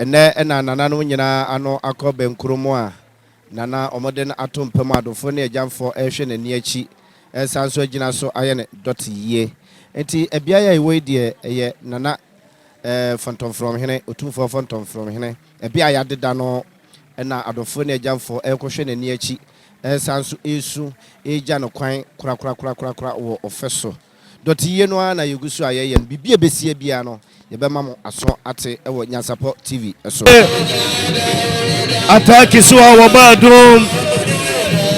ene na nana no nyina ano akọ benkromo a nana omoden atom pem adofo ne agyamfo ehwe nani achi ensanso agina so aye ne dot yie enti ebia ya iwe de eye nana phantom from hene otumfo phantom from hene ebia ya deda no na adofo ne agyamfo ekohwe nani achi ensanso esu eja no kwan kura wo ofeso dot yie no na yegusu aye ye bibia besie bia no yebema mo aso ate ewo Nyansapo TV eso ataki so wa badrum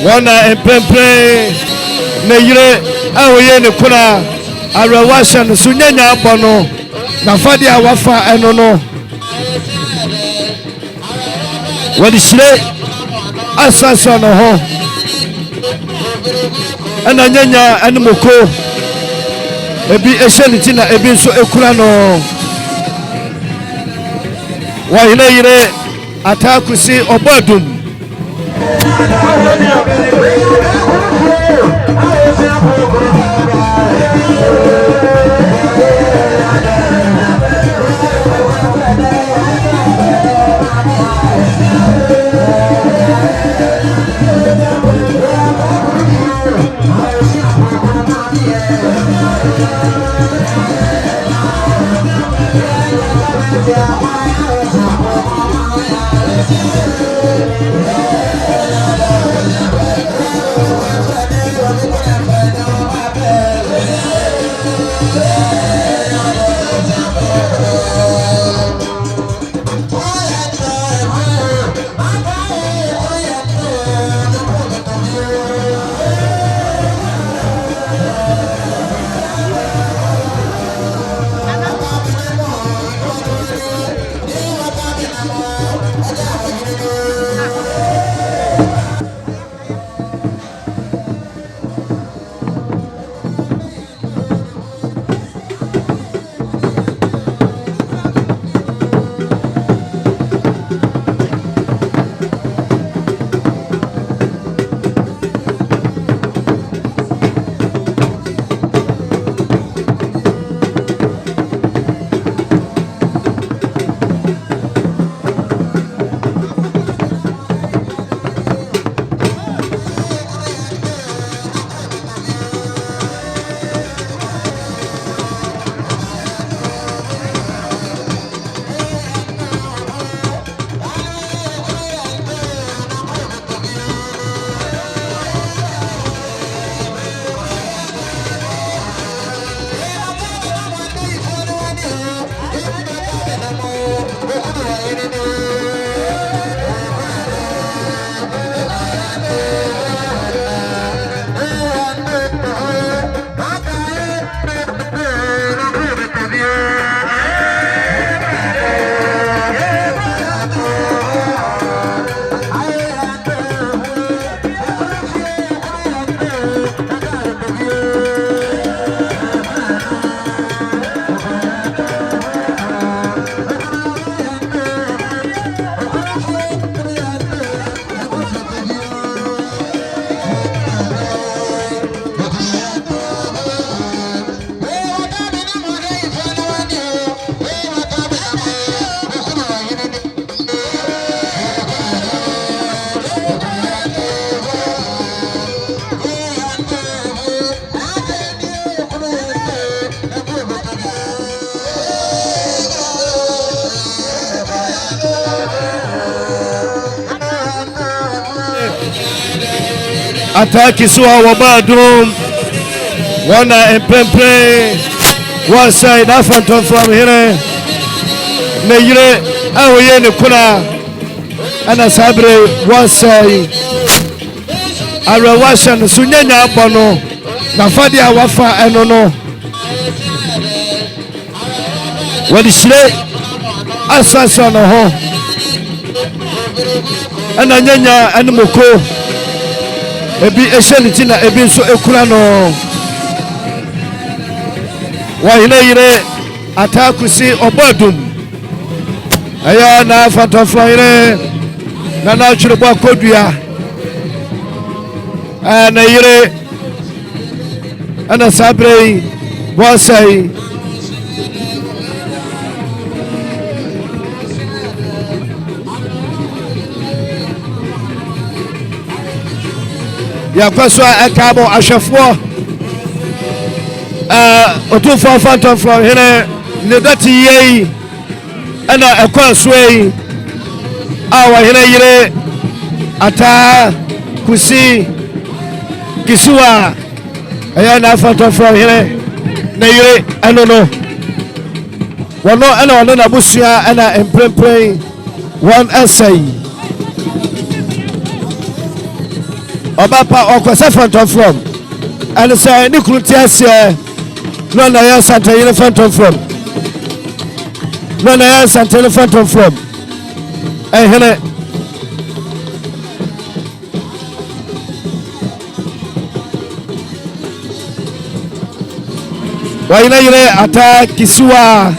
wana empempre na yire awoye ne kuna arawasha no sunyanya abono na fadi awafa eno no wadi shire asasa no ho ana nyanya animoko ebi esheliti na ebi nso ekura no wa yire ataku si obadum ataki so wa badrum wana empempre one side phantom from here na yire awoye ne kuna ana sabre one side arawasha no sunyanya abono na fadi awafa eno no wadi shire asasa no ho ana nyanya animoko ebi esheliti na ebi nso ekura no wa yire ataku si obadum aya na phantom from here na churebo akodua ana yire ana sabre wasai yɛakɔ so a ɛka bɔ ahwɛfoɔ ɔtumfoɔ Phantom from hene ne dɔte yie ɛna ɛkɔ so yi a wɔhene yere ataa kusi kisuwa ɛyɛ na Phantom from hene ne yere ɛno no wɔno ɛna ɔno na busua ɛna mprempren wɔn ɛsɛe ɔba pa ɔkɔsɛ Phantom from ɛne sɛ ne kunu te aseɛ na ɔna yɛ santayere Phantom from na ɔna yɛ santayere Phantom from ɛhene wɔyena yere ata kisiwa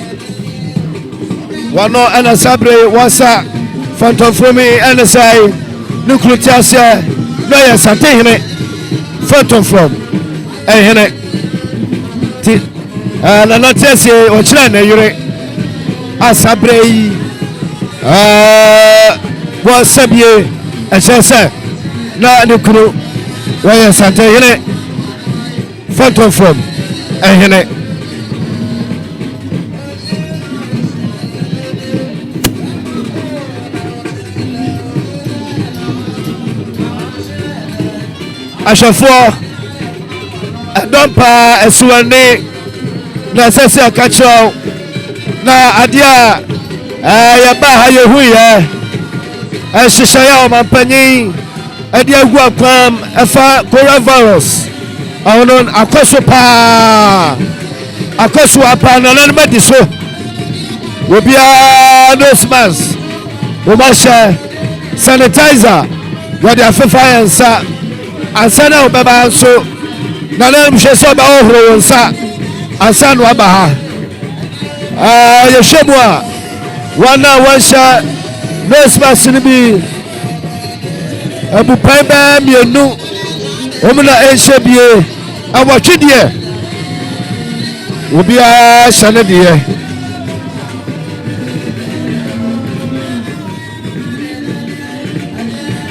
wɔno ɛna sabre wɔsa Phantom from ɛne sɛ ne kunu te aseɛ na yɛ santayere Phantom from ɛhene ti nana te aseɛ ɔkyerɛ ne yere asabre yi wɔsa bie ɛkyɛ sɛ na ne kunu wɔyɛ santayere Phantom from ɛhene ahwɛfoɔ ɛdɔm paa ɛsiwani na ɛsɛ sɛ ɛka kyerɛw na adeɛ a yɛba ha yɛhu yɛ ɛhyehyɛ yɛ ɔmampanyin ɛde agu akwam ɛfa coronavirus ɔno akɔ so paa akɔ so apaa nana no bɛdi so obiara nose mask wɔmahyɛ sanitizer wɔde afefa yɛn nsa ansa na ɔbɛba nso nana no hwɛ sɛ ɔbɛhohoro wɔn nsa ansa na waba ha yɛhwɛ mu a wɔn a wɔnhyɛ nose mask no bi abupan bɛɛ mmienu wɔn na ɛnhyɛ bie awɔtwe deɛ obiara hyɛ ne deɛ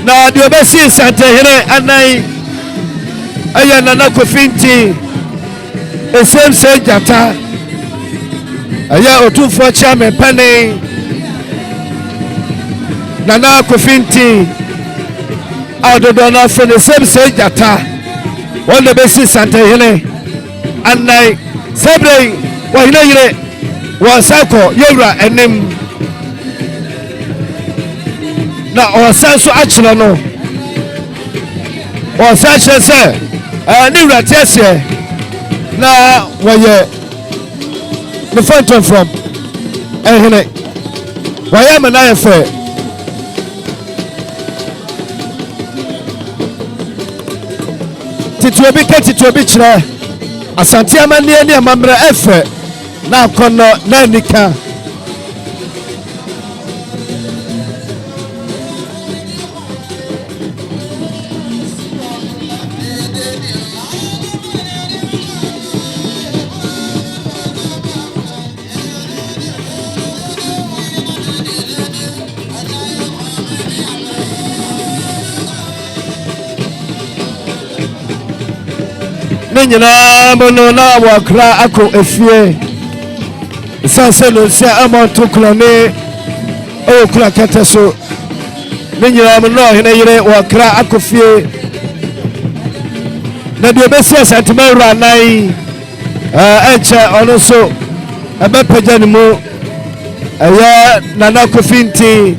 na deɛ ɔbɛsi santahene anan ɛyɛ Nana Kofi Nti esemse gyata ɛyɛ otumfoɔ chairman panyin Nana Kofi Nti a ɔdodo no afɔ ne esemse gyata wɔn na bɛsi santahene anan sɛbrɛ wɔhene yere wɔn sakɔ yɛwura anim na ɔsan so akyerɛ no ɔsan kyerɛ sɛ ne wura te aseɛ na wɔyɛ ne Phantom from ɛhene wɔyɛ ama no ayɛ fɛ tete obi ka tete obi kyerɛ asante amanneɛ ne amammerɛ ɛfɛ na akɔnnɔ na anika ne nyinaa mu no na wɔakra akɔ efie sɛ no nsia ama to kulane ɛwɔ kura kɛtɛ so ne nyinaa mu na ɔhene yere wɔakra akɔ fie na deɛ ɔbɛsi asantema wura anan ɛnkyɛ ɔno nso ɛbɛpagya ne mu ɛyɛ Nana Kofi Nti